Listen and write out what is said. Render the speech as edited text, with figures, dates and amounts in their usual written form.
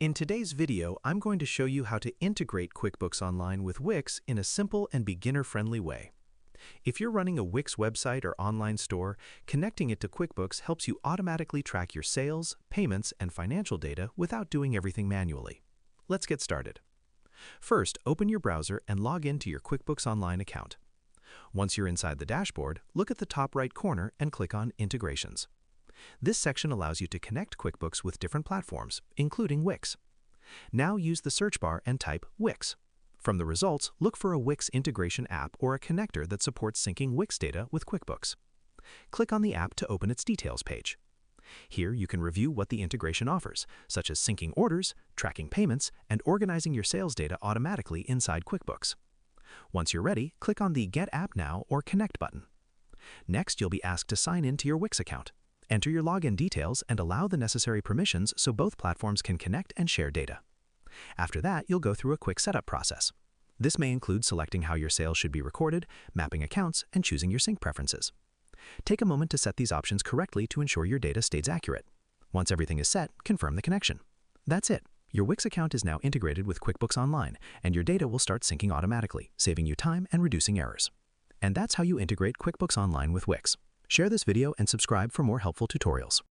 In today's video, I'm going to show you how to integrate QuickBooks Online with Wix in a simple and beginner-friendly way. If you're running a Wix website or online store, connecting it to QuickBooks helps you automatically track your sales, payments, and financial data without doing everything manually. Let's get started. First, open your browser and log into your QuickBooks Online account. Once you're inside the dashboard, look at the top right corner and click on Integrations. This section allows you to connect QuickBooks with different platforms, including Wix. Now use the search bar and type Wix. From the results, look for a Wix integration app or a connector that supports syncing Wix data with QuickBooks. Click on the app to open its details page. Here you can review what the integration offers, such as syncing orders, tracking payments, and organizing your sales data automatically inside QuickBooks. Once you're ready, click on the Get App Now or Connect button. Next, you'll be asked to sign in to your Wix account. Enter your login details and allow the necessary permissions so both platforms can connect and share data. After that, you'll go through a quick setup process. This may include selecting how your sales should be recorded, mapping accounts, and choosing your sync preferences. Take a moment to set these options correctly to ensure your data stays accurate. Once everything is set, confirm the connection. That's it. Your Wix account is now integrated with QuickBooks Online, and your data will start syncing automatically, saving you time and reducing errors. And that's how you integrate QuickBooks Online with Wix. Share this video and subscribe for more helpful tutorials.